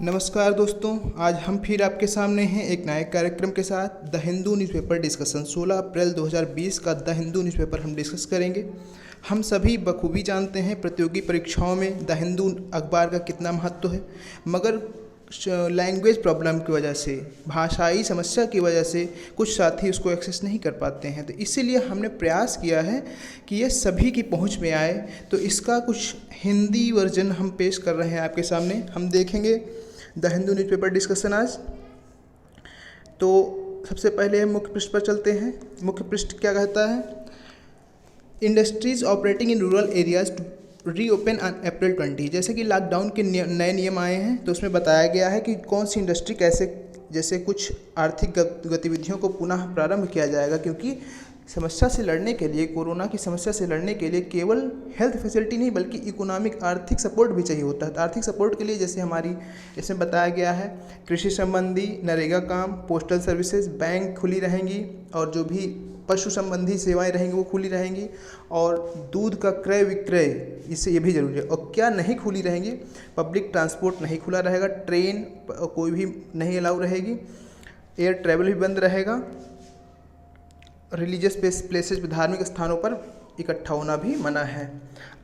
नमस्कार दोस्तों, आज हम फिर आपके सामने हैं एक नए कार्यक्रम के साथ द हिंदू न्यूज़पेपर डिस्कशन। 16 अप्रैल 2020 का द हिंदू न्यूज़पेपर हम डिस्कस करेंगे। हम सभी बखूबी जानते हैं प्रतियोगी परीक्षाओं में द हिंदू अखबार का कितना महत्व है, मगर लैंग्वेज प्रॉब्लम की वजह से, भाषाई समस्या की वजह से कुछ साथी उसको एक्सेस नहीं कर पाते हैं। तो इसीलिए हमने प्रयास किया है कि ये सभी की पहुंच में आए। तो इसका कुछ हिंदी वर्जन हम पेश कर रहे हैं आपके सामने। हम देखेंगे द हिंदू न्यूज़पेपर डिस्कशन आज। तो सबसे पहले हम मुख्य पृष्ठ पर चलते हैं। मुख्य पृष्ठ क्या कहता है? Industries operating in rural areas to reopen on April 20। जैसे कि लॉकडाउन के नए नियम आए हैं, तो उसमें बताया गया है कि कौन सी इंडस्ट्री कैसे, जैसे कुछ आर्थिक गतिविधियों को पुनः प्रारंभ किया जाएगा, क्योंकि समस्या से लड़ने के लिए, कोरोना की समस्या से लड़ने के लिए केवल हेल्थ फैसिलिटी नहीं बल्कि इकोनॉमिक आर्थिक सपोर्ट भी चाहिए होता है। तो आर्थिक सपोर्ट के लिए जैसे हमारी इसमें बताया गया है, कृषि संबंधी, नरेगा काम, पोस्टल सर्विसेज, बैंक खुली रहेंगी, और जो भी पशु संबंधी सेवाएं रहेंगी वो खुली रहेंगी, और दूध का क्रय विक्रय, इससे ये भी जरूरी है। और क्या नहीं खुली रहेंगी? पब्लिक ट्रांसपोर्ट नहीं खुला रहेगा, ट्रेन कोई भी नहीं अलाउ रहेगी, एयर ट्रैवल भी बंद रहेगा, रिलीजियस प्लेसेस पे, धार्मिक स्थानों पर इकट्ठा होना भी मना है।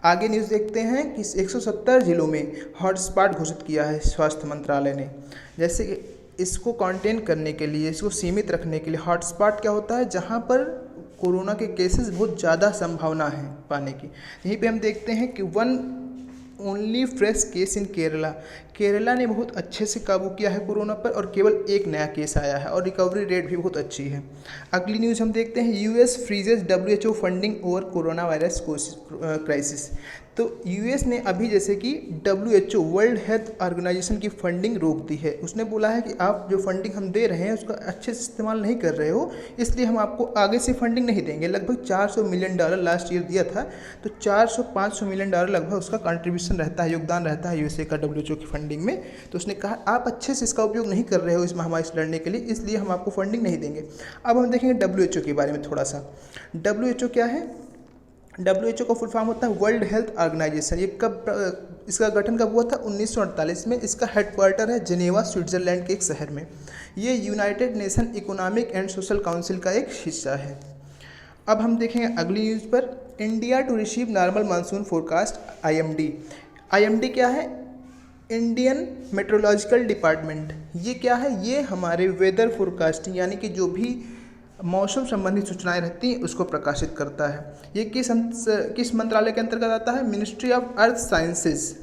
आगे न्यूज़ देखते हैं कि 170 जिलों में हॉटस्पॉट घोषित किया है स्वास्थ्य मंत्रालय ने। जैसे कि इसको कंटेन करने के लिए, इसको सीमित रखने के लिए, हॉटस्पॉट क्या होता है? जहां पर कोरोना के केसेस बहुत ज़्यादा संभावना है पाने की। यहीं पे हम देखते हैं कि only fresh case in Kerala. Kerala ने बहुत अच्छे से काबू किया है कोरोना पर, और केवल एक नया केस आया है, और रिकवरी रेट भी बहुत अच्छी है। अगली न्यूज़ हम देखते हैं, US freezes WHO funding over corona virus crisis. तो यूएस ने अभी जैसे कि WHO वर्ल्ड हेल्थ ऑर्गेनाइजेशन की फंडिंग रोक दी है। उसने बोला है कि आप जो फंडिंग हम दे रहे हैं उसका अच्छे से इस्तेमाल नहीं कर रहे हो, इसलिए हम आपको आगे से फंडिंग नहीं देंगे। लगभग $400 मिलियन लास्ट ईयर दिया था, तो 400-500 मिलियन लगभग उसका कंट्रीब्यूशन रहता है, योगदान रहता है यूएसए का WHO की फंडिंग में। तो उसने कहा आप अच्छे से इसका उपयोग नहीं कर रहे हो इस महामारी से लड़ने के लिए, इसलिए हम आपको फंडिंग नहीं देंगे। अब हम देखेंगे WHO के बारे में थोड़ा सा। WHO क्या है? WHO का फुल फॉर्म होता है वर्ल्ड हेल्थ ऑर्गेनाइजेशन। ये कब, इसका गठन कब हुआ था? 1948 में। इसका हेडक्वार्टर है जिनेवा, स्विट्जरलैंड के एक शहर में। ये United nation economic and social council का एक हिस्सा है। अब हम देखेंगे अगली न्यूज़ पर, India to receive normal monsoon forecast IMD। IMD क्या है? Indian meteorological department. ये क्या है? ये हमारे वेदर फोरकास्टिंग, यानी कि जो भी मौसम संबंधी सूचनाएं रहती हैं उसको प्रकाशित करता है। ये किस मंत्रालय के अंतर्गत आता है? Ministry of earth sciences.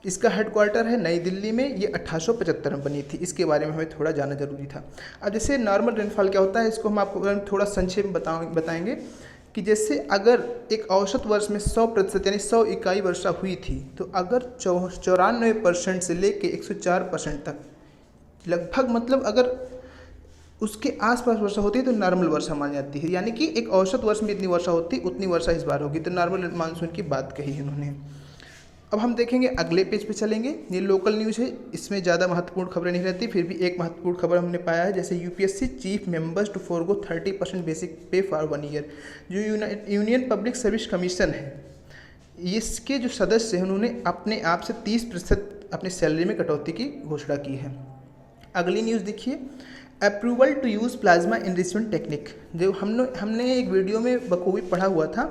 इसका हेडक्वार्टर है नई दिल्ली में। ये 1875 में बनी थी। इसके बारे में हमें थोड़ा जानना जरूरी था। अब जैसे नॉर्मल रेनफॉल क्या होता है, इसको हम आपको थोड़ा संक्षेप में बताएंगे कि जैसे अगर एक औसत वर्ष में 100% यानी 100 इकाई वर्षा हुई थी, तो अगर 94% से लेके 104% तक लगभग, मतलब अगर उसके आसपास वर्षा होती है तो नॉर्मल वर्षा मानी जाती है। यानी कि एक औसत वर्ष में इतनी वर्षा होती, उतनी वर्षा इस बार होगी, तो नॉर्मल मानसून की बात कही है उन्होंने। अब हम देखेंगे, अगले पेज पे चलेंगे। ये लोकल न्यूज़ है, इसमें ज़्यादा महत्वपूर्ण खबरें नहीं रहती, फिर भी एक महत्वपूर्ण खबर हमने पाया है। जैसे UPSC chief members to forgo 30% basic pay for 1 year. जो यूनियन पब्लिक सर्विस कमीशन है, इसके जो सदस्य हैं उन्होंने अपने आप से 30% अपनी सैलरी में कटौती की घोषणा की है। अगली न्यूज़ देखिए, approval to use plasma enrichment technique. जो हमने एक वीडियो में बखूबी पढ़ा हुआ था,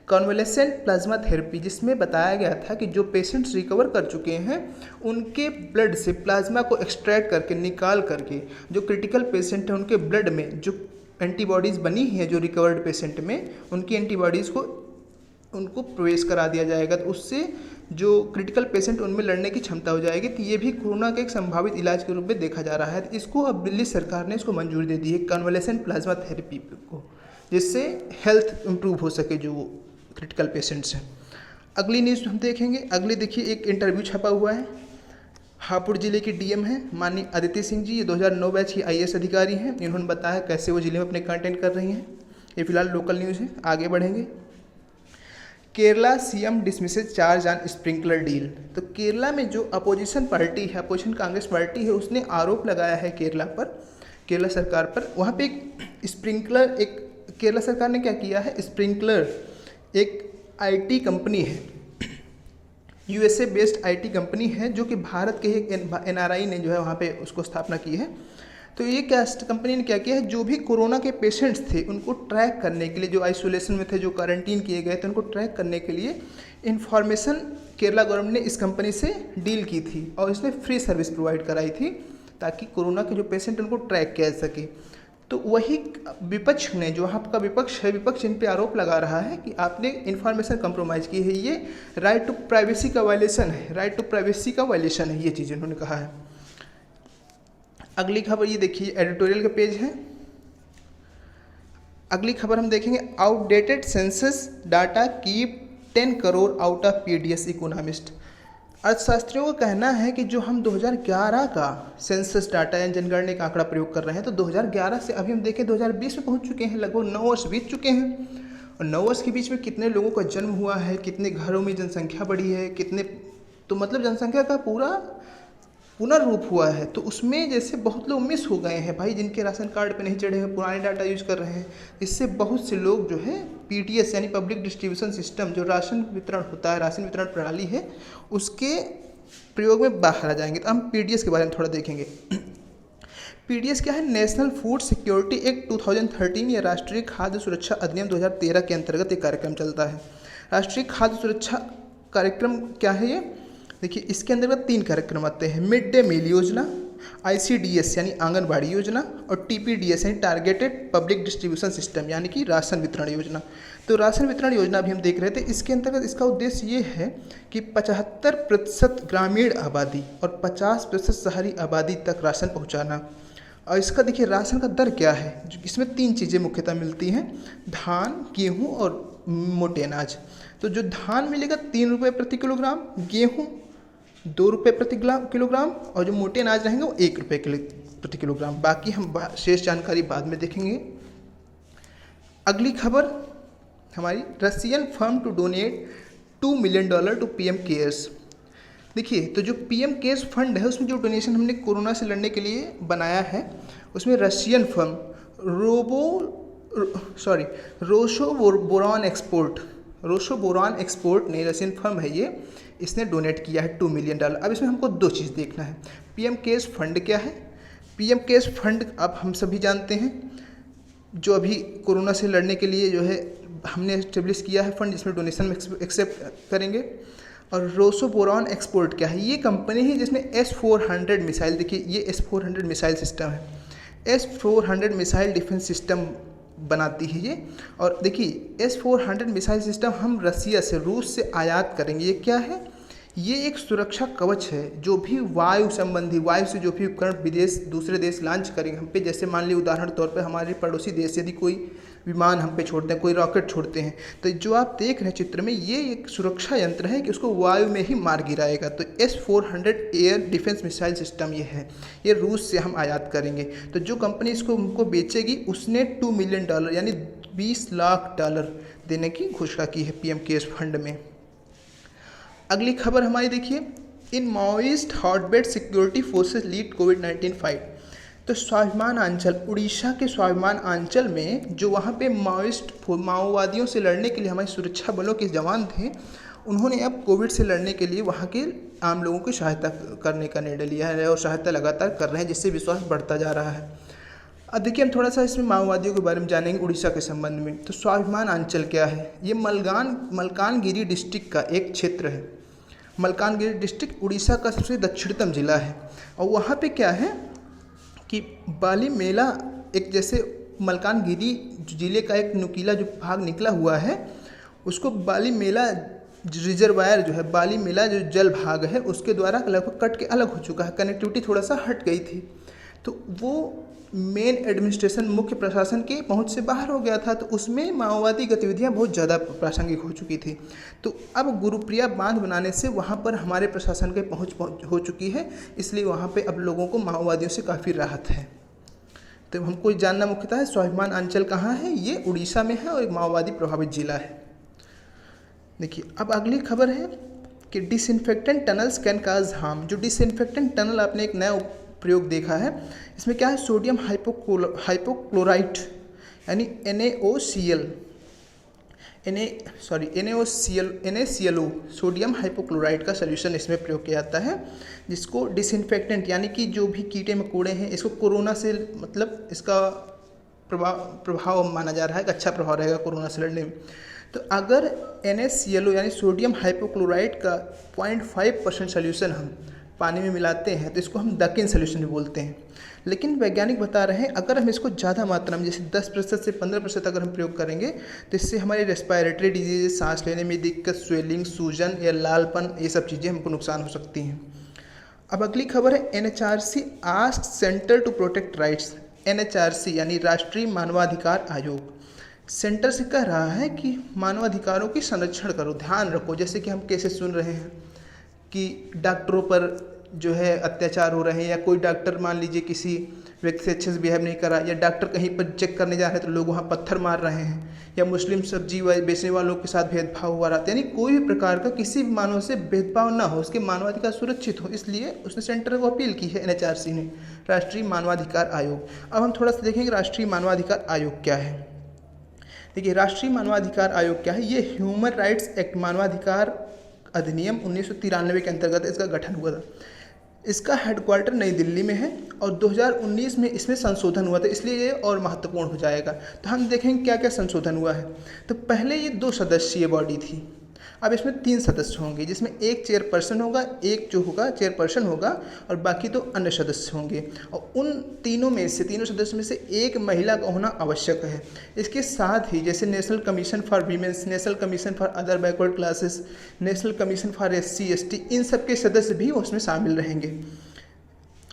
कन्वलेसेंट प्लाज्मा थेरेपी, जिसमें बताया गया था कि जो पेशेंट्स रिकवर कर चुके हैं उनके ब्लड से प्लाज्मा को एक्सट्रैक्ट करके, निकाल करके, जो क्रिटिकल पेशेंट हैं उनके ब्लड में जो एंटीबॉडीज़ बनी हैं जो रिकवर्ड पेशेंट में, उनकी एंटीबॉडीज़ को उनको प्रवेश करा दिया जाएगा। तो उससे जो क्रिटिकल पेशेंट उनमें लड़ने की क्षमता हो जाएगी। तो ये भी कोरोना का एक संभावित इलाज के रूप में देखा जा रहा है। तो इसको अब दिल्ली सरकार ने इसको मंजूरी दे दी है, कन्वलेसेंट प्लाज्मा थेरेपी को, जिससे हेल्थ इम्प्रूव हो सके जो क्रिटिकल पेशेंट्स हैं। अगली न्यूज़ हम देखेंगे। अगली देखिए, एक इंटरव्यू छपा हुआ है। हापुड़ जिले की DM हैं माननीय अदिति सिंह जी। ये 2009 बैच की IAS अधिकारी हैं। इन्होंने बताया कैसे वो जिले में अपने कंटेंट कर रही हैं। ये फिलहाल लोकल न्यूज़ है। आगे बढ़ेंगे। Kerala CM dismisses charge on Sprinklr deal. तो केरला में जो अपोजिशन पार्टी है, अपोजिशन कांग्रेस पार्टी है, उसने आरोप लगाया है केरला सरकार पर। वहाँ पे एक स्प्रिंकलर, एक केरला सरकार ने क्या किया है, स्प्रिंकलर एक IT कंपनी है, यूएसए बेस्ड आईटी कंपनी है, जो कि भारत के एक एनआरआई ने जो है वहाँ पे उसको स्थापना की है। तो ये क्या कंपनी ने क्या किया है, जो भी कोरोना के पेशेंट्स थे उनको ट्रैक करने के लिए, जो आइसोलेशन में थे, जो क्वारंटीन किए गए थे, उनको ट्रैक करने के लिए इन्फॉर्मेशन केरला गवर्नमेंट ने इस कंपनी से डील की थी और इसने फ्री सर्विस प्रोवाइड कराई थी ताकि कोरोना के जो पेशेंट उनको ट्रैक किया जा सके। तो वही विपक्ष ने, जो आपका विपक्ष है, विपक्ष इन पे आरोप लगा रहा है कि आपने इन्फॉर्मेशन कंप्रोमाइज़ की है, ये राइट टू प्राइवेसी का वायलेशन है, राइट टू प्राइवेसी का वायलेशन है, ये चीज़ इन्होंने कहा है। अगली खबर ये देखिए, एडिटोरियल का पेज है। अगली खबर हम देखेंगे, outdated census data keep 10 crore out of PDS economist. अर्थशास्त्रियों का कहना है कि जो हम 2011 का सेंसस डाटा या जनगणना का आंकड़ा प्रयोग कर रहे हैं, तो 2011 से अभी हम देखें 2020 में पहुंच चुके हैं, लगभग 9 वर्ष बीत चुके हैं। और 9 वर्ष के बीच में कितने लोगों का जन्म हुआ है, कितने घरों में जनसंख्या बढ़ी है, कितने, तो मतलब जनसंख्या का पूरा पुनर्रूप हुआ है। तो उसमें जैसे बहुत लोग मिस हो गए हैं भाई, जिनके राशन कार्ड पे नहीं चढ़े हैं, पुराने डाटा यूज कर रहे हैं। इससे बहुत से लोग जो है पीडीएस यानी पब्लिक डिस्ट्रीब्यूशन सिस्टम, जो राशन वितरण होता है, राशन वितरण प्रणाली है, उसके प्रयोग में बाहर आ जाएंगे। तो हम पीडीएस के बारे में थोड़ा देखेंगे। पीडीएस क्या है, नेशनल फूड सिक्योरिटी एक्ट 2013 या राष्ट्रीय खाद्य सुरक्षा अधिनियम 2013 के अंतर्गत एक कार्यक्रम चलता है। राष्ट्रीय खाद्य सुरक्षा कार्यक्रम क्या है ये, देखिए इसके अंतर्गत 3 कार्यक्रम आते हैं, मिड डे मील योजना, आईसीडीएस यानी आंगनबाड़ी योजना, और टीपीडीएस यानी टारगेटेड पब्लिक डिस्ट्रीब्यूशन सिस्टम यानी कि राशन वितरण योजना। तो राशन वितरण योजना भी हम देख रहे थे। इसके अंतर्गत इसका उद्देश्य ये है कि 75% ग्रामीण आबादी और 50% शहरी आबादी तक राशन पहुँचाना। और इसका देखिए राशन का दर क्या है, इसमें 3 चीज़ें मुख्यतः मिलती हैं, धान, गेहूँ और मोटे अनाज। तो जो धान मिलेगा 3 रुपये प्रति किलोग्राम, गेहूँ 2 रुपये प्रति किलोग्राम, और जो मोटे अनाज रहेंगे वो 1 रुपये प्रति किलोग्राम। बाकी हम शेष जानकारी बाद में देखेंगे। अगली खबर हमारी, Russian firm to donate $2 million to PM cares. देखिए, तो जो पीएम केयर्स फंड है, उसमें जो डोनेशन हमने कोरोना से लड़ने के लिए बनाया है, उसमें रशियन फर्म रोशोबोरॉन एक्सपोर्ट ने, रशियन फर्म है ये, इसने डोनेट किया है $2 मिलियन। अब इसमें हमको 2 चीज़ देखना है, पीएम केयर्स फंड क्या है। पीएम केयर्स फंड अब हम सभी जानते हैं, जो अभी कोरोना से लड़ने के लिए जो है हमने एस्टेब्लिश किया है फंड, जिसमें डोनेशन एक्सेप्ट करेंगे। और रोशोबोरॉन एक्सपोर्ट क्या है, ये कंपनी है जिसने S-400 मिसाइल, देखिए ये S-400 मिसाइल सिस्टम है, S-400 मिसाइल डिफेंस सिस्टम बनाती है ये। और देखिए S-400 मिसाइल सिस्टम हम रसिया से, रूस से आयात करेंगे। ये क्या है, ये एक सुरक्षा कवच है, जो भी वायु संबंधी, वायु से जो भी उपकरण विदेश, दूसरे देश लॉन्च करेंगे हम पे, जैसे मान लीजिए उदाहरण तौर पे हमारे पड़ोसी देश यदि कोई विमान हम पे छोड़ते हैं, कोई रॉकेट छोड़ते हैं, तो जो आप देख रहे हैं चित्र में, ये एक सुरक्षा यंत्र है कि उसको वायु में ही मार गिराएगा। तो S-400 air defence missile system ये है, ये रूस से हम आयात करेंगे। तो जो कंपनी इसको हमको बेचेगी, उसने $2 मिलियन यानी $20 लाख देने की घोषणा की है पीएम केयर्स फंड में। अगली खबर हमारी देखिए, in Maoist hotbed security forces lead कोविड-19 फाइट। तो स्वाभिमान आंचल, उड़ीसा के स्वाभिमान आंचल में जो वहाँ पे माओवादियों से लड़ने के लिए हमारे सुरक्षा बलों के जवान थे, उन्होंने अब कोविड से लड़ने के लिए वहाँ के आम लोगों की सहायता करने का निर्णय लिया है और सहायता लगातार कर रहे हैं, जिससे विश्वास बढ़ता जा रहा है। अब देखिए हम थोड़ा सा इसमें माओवादियों के बारे में जानेंगे उड़ीसा के संबंध में। तो स्वाभिमान आंचल क्या है, ये मलकानगिरी डिस्ट्रिक्ट का एक क्षेत्र है। मलकानगिरी डिस्ट्रिक्ट उड़ीसा का सबसे दक्षिणतम जिला है। और वहाँ पे क्या है कि बाली मेला, एक जैसे मलकानगिरी जिले का एक नुकीला जो भाग निकला हुआ है, उसको बाली मेला रिजर्वायर जो है, बाली मेला जो जल भाग है, उसके द्वारा लगभग कट के अलग हो चुका है, कनेक्टिविटी थोड़ा सा हट गई थी। तो वो मेन एडमिनिस्ट्रेशन, मुख्य प्रशासन के पहुंच से बाहर हो गया था। तो उसमें माओवादी गतिविधियां बहुत ज़्यादा प्रासंगिक हो चुकी थी। तो अब गुरुप्रिया बांध बनाने से वहां पर हमारे प्रशासन के पहुंच हो चुकी है, इसलिए वहां पे अब लोगों को माओवादियों से काफ़ी राहत है। तो हमको जानना मुख्यतः है स्वाभिमान अंचल कहाँ है, ये उड़ीसा में है और एक माओवादी प्रभावित जिला है। देखिए अब अगली खबर है कि disinfectant tunnels can cause harm. जो डिसइंफेक्टेंट टनल आपने एक नया प्रयोग देखा है, इसमें क्या है, सोडियम हाइपोक्लोराइट यानी NaOCl। NaClO सोडियम हाइपोक्लोराइड का सोल्यूशन इसमें प्रयोग किया जाता है, जिसको डिसइंफेक्टेंट यानी कि जो भी कीड़े मकोड़े हैं इसको कोरोना से मतलब इसका प्रभाव माना जा रहा है कि अच्छा प्रभाव रहेगा कोरोना से लड़ने में। तो अगर NaClO यानी सोडियम हाइपोक्लोराइड का 0.5% सोल्यूशन हम पानी में मिलाते हैं तो इसको हम दकिन सोल्यूशन भी बोलते हैं। लेकिन वैज्ञानिक बता रहे हैं अगर हम इसको ज़्यादा मात्रा में जैसे 10% से 15% अगर हम प्रयोग करेंगे तो इससे हमारी रेस्पिरेटरी डिजीज, सांस लेने में दिक्कत, स्वेलिंग, सूजन या लालपन, ये सब चीज़ें हमको नुकसान हो सकती हैं। अब अगली खबर है NHRC ask centre to protect rights. NHRC यानी राष्ट्रीय मानवाधिकार आयोग सेंटर से कह रहा है कि मानवाधिकारों की संरक्षण करो, ध्यान रखो। जैसे कि हम केसेस सुन रहे हैं कि डॉक्टरों पर जो है अत्याचार हो रहे हैं, या कोई डॉक्टर मान लीजिए किसी व्यक्ति से अच्छे से बिहेव नहीं करा, या डॉक्टर कहीं पर चेक करने जा रहे हैं तो लोग वहाँ पत्थर मार रहे हैं, या मुस्लिम सब्जी बेचने वालों के साथ भेदभाव हुआ रहा है। यानी कोई भी प्रकार का किसी भी मानव से भेदभाव ना हो, उसके मानवाधिकार सुरक्षित हो, इसलिए उसने सेंटर को अपील की है NHRC ने, राष्ट्रीय मानवाधिकार आयोग। अब हम थोड़ा सा देखेंगे राष्ट्रीय मानवाधिकार आयोग क्या है। देखिए राष्ट्रीय मानवाधिकार आयोग क्या है, ये ह्यूमन राइट्स एक्ट मानवाधिकार अधिनियम 1993 के अंतर्गत इसका गठन हुआ था। इसका हेडक्वार्टर नई दिल्ली में है और 2019 में इसमें संशोधन हुआ था, इसलिए ये और महत्वपूर्ण हो जाएगा। तो हम देखेंगे क्या क्या संशोधन हुआ है। तो पहले ये 2 सदस्यीय बॉडी थी, अब इसमें 3 सदस्य होंगे, जिसमें एक चेयरपर्सन होगा, एक जो होगा चेयरपर्सन होगा और बाकी 2 अन्य सदस्य होंगे। और उन तीनों सदस्यों में से एक महिला का होना आवश्यक है। इसके साथ ही जैसे national commission for women's, national commission for other backward classes, national commission for SC ST, इन सब के सदस्य भी उसमें शामिल रहेंगे।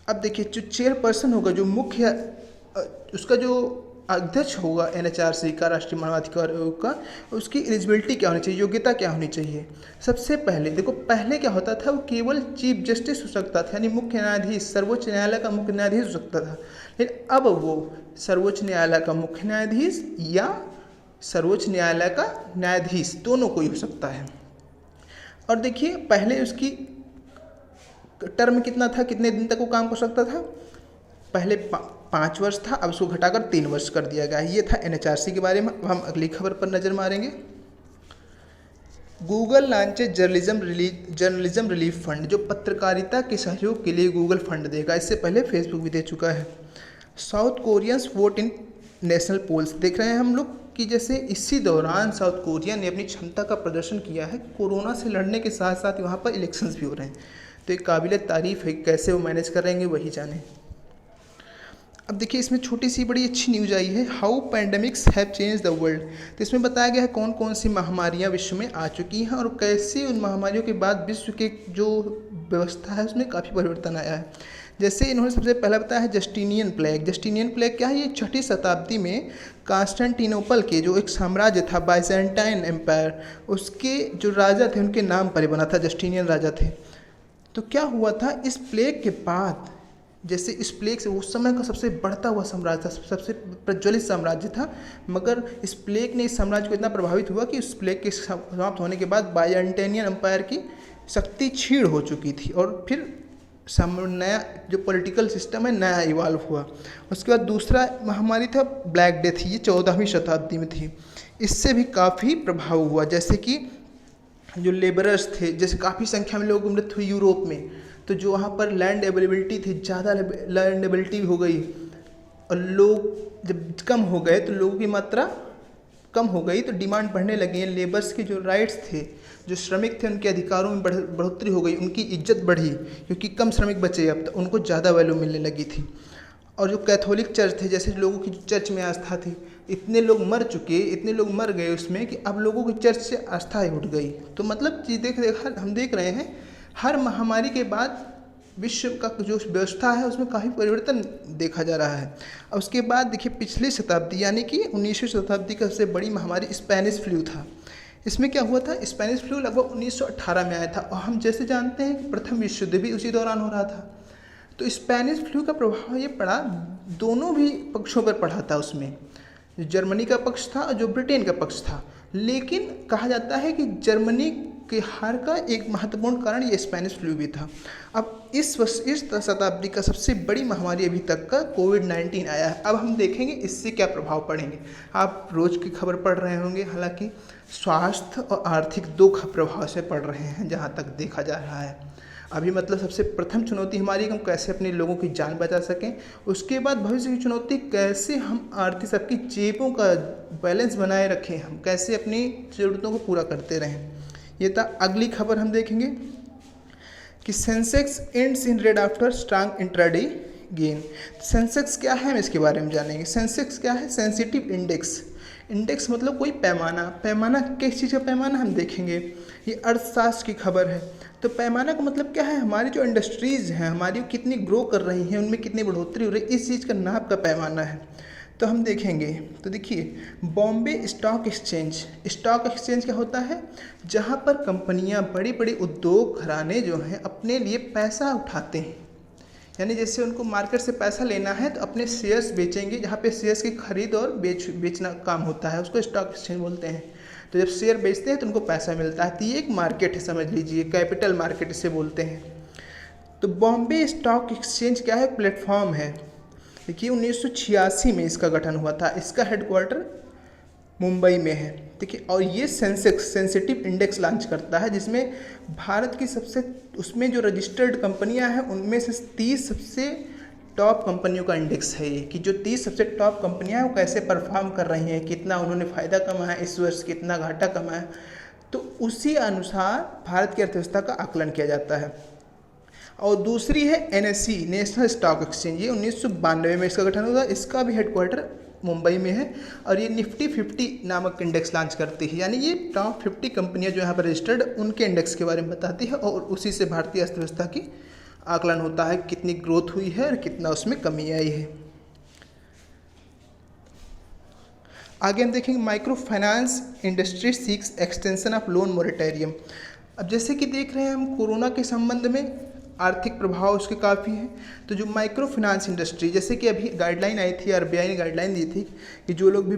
अब देखिए जो चेयरपर्सन होगा, जो मुख्य उसका जो अध्यक्ष होगा NHRC का, राष्ट्रीय मानवाधिकार आयोग का, उसकी एलिजिबिलिटी क्या होनी चाहिए, योग्यता क्या होनी चाहिए। सबसे पहले देखो, पहले क्या होता था, वो केवल चीफ जस्टिस हो सकता था, यानी मुख्य न्यायाधीश, सर्वोच्च न्यायालय का मुख्य न्यायाधीश हो सकता था। लेकिन अब वो सर्वोच्च न्यायालय का मुख्य न्यायाधीश या सर्वोच्च न्यायालय का न्यायाधीश, दोनों कोई हो सकता है। और देखिए पहले उसकी टर्म कितना था, कितने दिन तक वो काम कर सकता था, पहले 5 वर्ष था, अब उसको घटाकर 3 वर्ष कर दिया गया है। ये था NHRC के बारे में। अब हम अगली खबर पर नज़र मारेंगे। गूगल लॉन्चे जर्नलिज्म रिलीफ फंड, जो पत्रकारिता के सहयोग के लिए गूगल फंड देगा। इससे पहले फेसबुक भी दे चुका है। South Koreans vote in national polls, देख रहे हैं हम लोग कि जैसे इसी दौरान साउथ कोरिया ने अपनी क्षमता का प्रदर्शन किया है। कोरोना से लड़ने के साथ साथ वहाँ पर इलेक्शंस भी हो रहे हैं, तो एक काबिल तारीफ़ है। कैसे वो मैनेज करेंगे वही जाने। अब देखिए इसमें छोटी सी बड़ी अच्छी न्यूज़ आई है, how pandemics have change the world. तो इसमें बताया गया है कौन कौन सी महामारियां विश्व में आ चुकी हैं और कैसे उन महामारियों के बाद विश्व के जो व्यवस्था है उसमें काफ़ी परिवर्तन आया है। जैसे इन्होंने सबसे पहला बताया है जस्टिनियन प्लेग। जस्टिनियन प्लेग क्या है, ये 6ठी शताब्दी में कॉन्स्टेंटिनोपल के जो एक साम्राज्य था, बाइजेंटाइन एम्पायर, उसके जो राजा थे उनके नाम पर बना था, जस्टिनियन राजा थे। तो क्या हुआ था, इस प्लेग के बाद, जैसे इस प्लेग से उस समय का सबसे बढ़ता हुआ साम्राज्य था, सबसे प्रज्वलित साम्राज्य था, मगर इस प्लेग ने इस साम्राज्य को इतना प्रभावित हुआ कि उस प्लेग के समाप्त होने के बाद बाइजेंटाइन एम्पायर की शक्ति क्षीण हो चुकी थी और फिर नया जो पॉलिटिकल सिस्टम है नया इवाल्व हुआ। उसके बाद दूसरा महामारी था ब्लैक डेथ, ये 14वीं शताब्दी में थी। इससे भी काफ़ी प्रभाव हुआ, जैसे कि जो लेबरर्स थे, जैसे काफ़ी संख्या में लोगों की मृत्यु हुई यूरोप में, तो जो वहाँ पर लैंड अवेलेबिलिटी थी, ज़्यादा लैंड अवेलेबिलिटी हो गई और लोग जब कम हो गए तो लोगों की मात्रा कम हो गई तो डिमांड बढ़ने लगी। लेबर्स के जो राइट्स थे, जो श्रमिक थे, उनके अधिकारों में बढ़ोतरी हो गई, उनकी इज्जत बढ़ी क्योंकि कम श्रमिक बचे, अब तो उनको ज़्यादा वैल्यू मिलने लगी थी। और जो कैथोलिक चर्च थे, जैसे लोगों की चर्च में आस्था थी, इतने लोग मर चुके, इतने लोग मर गए उसमें कि अब लोगों की चर्च से आस्था ही उठ गई। तो मतलब हम देख रहे हैं हर महामारी के बाद विश्व का जो व्यवस्था है उसमें काफ़ी परिवर्तन देखा जा रहा है। और उसके बाद देखिए पिछली शताब्दी यानी कि 19वीं शताब्दी का सबसे बड़ी महामारी स्पेनिश फ्लू था। इसमें क्या हुआ था, स्पेनिश फ्लू लगभग 1918 में आया था और हम जैसे जानते हैं कि प्रथम विश्व युद्ध भी उसी दौरान हो रहा था। तो स्पेनिश फ्लू का प्रभाव ये पड़ा, दोनों भी पक्षों पर पड़ा था। उसमें जो जर्मनी का पक्ष था और जो ब्रिटेन का पक्ष था। लेकिन कहा जाता है कि जर्मनी के हार का एक महत्वपूर्ण कारण ये स्पेनिश फ्लू भी था। अब इस शताब्दी का सबसे बड़ी महामारी अभी तक का कोविड-19 आया है। अब हम देखेंगे इससे क्या प्रभाव पड़ेंगे। आप रोज़ की खबर पढ़ रहे होंगे, हालांकि स्वास्थ्य और आर्थिक दो प्रभाव से पड़ रहे हैं जहां तक देखा जा रहा है। अभी मतलब सबसे प्रथम चुनौती हमारी कि हम कैसे अपने लोगों की जान बचा सकें, उसके बाद भविष्य की चुनौती कैसे हम आर्थिक सबकी जेबों का बैलेंस बनाए रखें, हम कैसे अपनी ज़रूरतों को पूरा करते रहें। ये था। अगली खबर हम देखेंगे कि Sensex ends in red after strong intraday gain. Sensex क्या है, हम इसके बारे में जानेंगे। सेंसेक्स क्या है? Sensitive index. इंडेक्स मतलब कोई पैमाना। पैमाना किस चीज़ का पैमाना हम देखेंगे। ये अर्थशास्त्र की खबर है। तो पैमाना का मतलब क्या है? हमारी जो इंडस्ट्रीज़ हैं, हमारी कितनी ग्रो कर रही हैं, उनमें कितनी बढ़ोतरी हो रही है, इस चीज़ का नाप का पैमाना है। तो हम देखेंगे, तो देखिए, Bombay stock exchange. Stock exchange क्या होता है? जहाँ पर कंपनियाँ, बड़ी बड़ी उद्योग घराने जो हैं अपने लिए पैसा उठाते हैं, यानी जैसे उनको मार्केट से पैसा लेना है तो अपने शेयर्स बेचेंगे, जहाँ पे शेयर्स की खरीद और बेचना काम होता है, उसको स्टॉक एक्सचेंज बोलते हैं। तो जब शेयर बेचते हैं तो उनको पैसा मिलता है। तो ये एक मार्केट है, समझ लीजिए, कैपिटल मार्केट इसे बोलते हैं। तो बॉम्बे स्टॉक एक्सचेंज क्या है? प्लेटफॉर्म है। देखिए 1986 में इसका गठन हुआ था। इसका हेडक्वार्टर मुंबई में है। देखिए, और ये सेंसेक्स सेंसिटिव इंडेक्स लॉन्च करता है, जिसमें भारत की सबसे, उसमें जो रजिस्टर्ड कंपनियां हैं उनमें से 30 सबसे टॉप कंपनियों का इंडेक्स है ये, कि जो 30 सबसे टॉप कंपनियां हैं वो कैसे परफॉर्म कर रही हैं, कितना उन्होंने फ़ायदा कमाया इस वर्ष, कितना घाटा कमाया। तो उसी अनुसार भारत की अर्थव्यवस्था का आकलन किया जाता है। और दूसरी है NSE, नेशनल स्टॉक एक्सचेंज। ये 1992 में इसका गठन हुआ। इसका भी हेडक्वार्टर मुंबई में है और ये निफ्टी 50 नामक इंडेक्स लॉन्च करती है, यानी ये टॉप 50 कंपनियां जो यहाँ पर रजिस्टर्ड उनके इंडेक्स के बारे में बताती है और उसी से भारतीय अर्थव्यवस्था की आकलन होता है, कितनी ग्रोथ हुई है और कितना उसमें कमी आई है। आगे हम देखेंगे micro finance industry seeks extension of loan moratorium. अब जैसे कि देख रहे हैं हम, कोरोना के संबंध में आर्थिक प्रभाव उसके काफ़ी हैं। तो जो माइक्रो फाइनेंस इंडस्ट्री, जैसे कि अभी गाइडलाइन आई थी, RBI ने गाइडलाइन दी थी कि जो लोग भी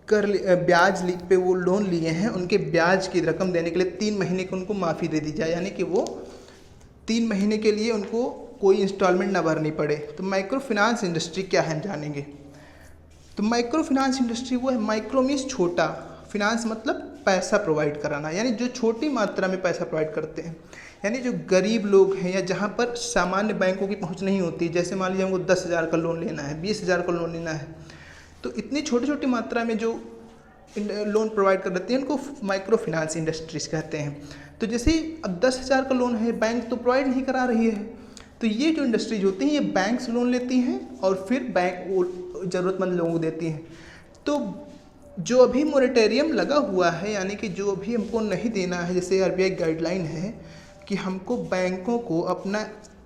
ब्याज पे वो लोन लिए हैं, उनके ब्याज की रकम देने के लिए 3 महीने की उनको माफ़ी दे दी जाए, यानी कि वो 3 महीने के लिए उनको कोई इंस्टॉलमेंट ना भरनी पड़े। तो माइक्रो फाइनेंस इंडस्ट्री क्या है, हम जानेंगे। तो माइक्रो फाइनेंस इंडस्ट्री वो है, माइक्रो मीन्स छोटा, फाइनेंस मतलब पैसा प्रोवाइड कराना, यानी जो छोटी मात्रा में पैसा प्रोवाइड करते हैं, यानी जो गरीब लोग हैं या जहाँ पर सामान्य बैंकों की पहुँच नहीं होती, जैसे मान लीजिए हमको 10,000 का लोन लेना है, 20,000 का लोन लेना है, तो इतनी छोटी छोटी मात्रा में जो लोन प्रोवाइड कर देते हैं उनको माइक्रो फाइनेंस इंडस्ट्रीज कहते हैं। तो जैसे अब 10,000 का लोन है, बैंक तो प्रोवाइड नहीं करा रही है, तो ये जो इंडस्ट्रीज होती हैं ये बैंक से लोन लेती हैं और फिर बैंक ज़रूरतमंद लोगों को देती हैं। तो जो अभी मोरेटोरियम लगा हुआ है, यानी कि जो अभी हमको नहीं देना है, जैसे RBI गाइडलाइन है कि हमको बैंकों को अपना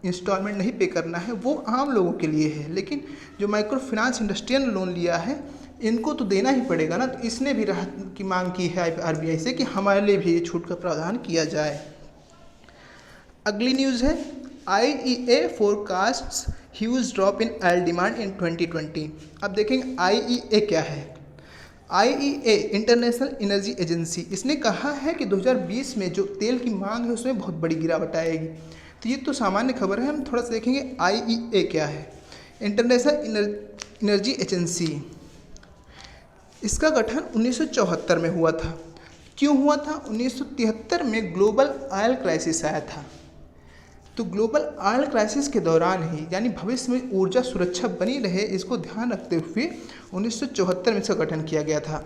इंस्टॉलमेंट नहीं पे करना है, वो आम लोगों के लिए है। लेकिन जो माइक्रो फाइनेंस इंडस्ट्री ने लोन लिया है इनको तो देना ही पड़ेगा ना। तो इसने भी राहत की मांग की है RBI से कि हमारे लिए भी ये छूट का प्रावधान किया जाए। अगली न्यूज़ है IEA forecasts huge drop in oil demand in 2020। अब देखेंगे IEA क्या है। IEA इंटरनेशनल एनर्जी एजेंसी, इसने कहा है कि 2020 में जो तेल की मांग है उसमें बहुत बड़ी गिरावट आएगी। तो ये तो सामान्य खबर है, हम थोड़ा सा देखेंगे IEA क्या है। इंटरनेशनल एनर्जी एजेंसी, इसका गठन 1974 में हुआ था। क्यों हुआ था? 1973 में ग्लोबल ऑयल क्राइसिस आया था। तो ग्लोबल ऑयल क्राइसिस के दौरान ही, यानी भविष्य में ऊर्जा सुरक्षा बनी रहे, इसको ध्यान रखते हुए 1974 में इसका गठन किया गया था।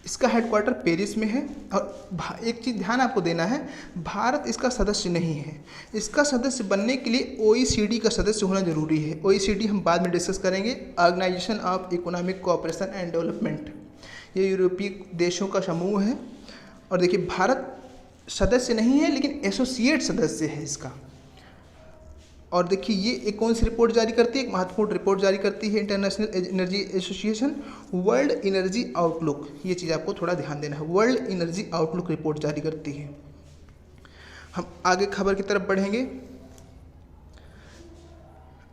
इसका हेडक्वार्टर पेरिस में है। और एक चीज़ ध्यान आपको देना है, भारत इसका सदस्य नहीं है। इसका सदस्य बनने के लिए OECD का सदस्य होना जरूरी है। OECD हम बाद में डिस्कस करेंगे। Organisation of economic cooperation and development, ये यूरोपीय देशों का समूह है। और देखिए, भारत सदस्य नहीं है लेकिन एसोसिएट सदस्य है इसका। और देखिए, ये एक कौन सी रिपोर्ट जारी करती है? एक महत्वपूर्ण रिपोर्ट जारी करती है international energy association, world energy outlook. ये चीज़ आपको थोड़ा ध्यान देना है, वर्ल्ड एनर्जी आउटलुक रिपोर्ट जारी करती है। हम आगे खबर की तरफ बढ़ेंगे।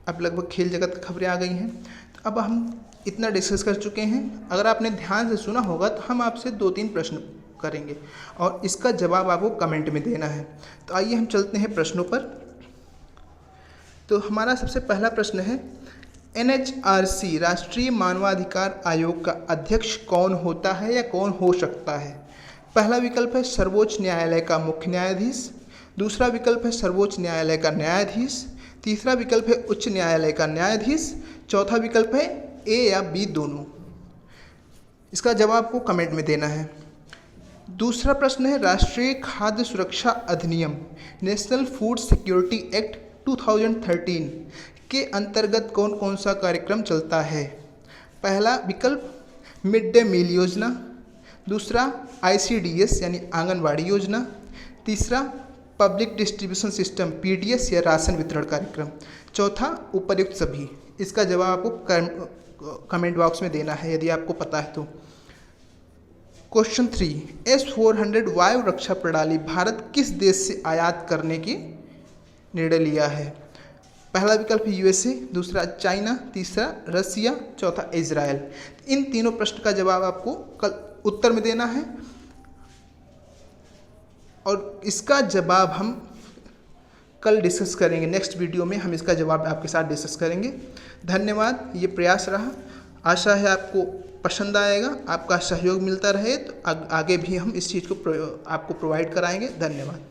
अब लगभग खेल जगत की खबरें आ गई हैं। तो अब हम इतना डिस्कस कर चुके हैं। अगर आपने ध्यान से सुना होगा तो हम आपसे 2-3 प्रश्न करेंगे और इसका जवाब आपको कमेंट में देना है। तो आइए हम चलते हैं प्रश्नों पर। तो हमारा सबसे पहला प्रश्न है, NHRC राष्ट्रीय मानवाधिकार आयोग का अध्यक्ष कौन होता है या कौन हो सकता है? पहला विकल्प है सर्वोच्च न्यायालय का मुख्य न्यायाधीश, दूसरा विकल्प है सर्वोच्च न्यायालय का न्यायाधीश, तीसरा विकल्प है उच्च न्यायालय का न्यायाधीश, चौथा विकल्प है ए या बी दोनों। इसका जवाब आपको कमेंट में देना है। दूसरा प्रश्न है, राष्ट्रीय खाद्य सुरक्षा अधिनियम नेशनल फूड सिक्योरिटी एक्ट 2013 के अंतर्गत कौन कौन सा कार्यक्रम चलता है? पहला विकल्प मिड डे मील योजना, दूसरा ICDS यानी आंगनवाड़ी योजना, तीसरा पब्लिक डिस्ट्रीब्यूशन सिस्टम PDS या राशन वितरण कार्यक्रम, चौथा उपर्युक्त सभी। इसका जवाब आपको कमेंट बॉक्स में देना है यदि आपको पता है तो। क्वेश्चन 3, S-400 वायु रक्षा प्रणाली भारत किस देश से आयात करने की निर्णय लिया है? पहला विकल्प है USA, दूसरा चाइना, तीसरा रसिया, चौथा इजराइल। इन तीनों प्रश्न का जवाब आपको कल उत्तर में देना है और इसका जवाब हम कल डिस्कस करेंगे। नेक्स्ट वीडियो में हम इसका जवाब आपके साथ डिस्कस करेंगे। धन्यवाद। ये प्रयास रहा, आशा है आपको पसंद आएगा, आपका सहयोग मिलता रहे तो आगे भी हम इस चीज़ को आपको प्रोवाइड कराएंगे। धन्यवाद।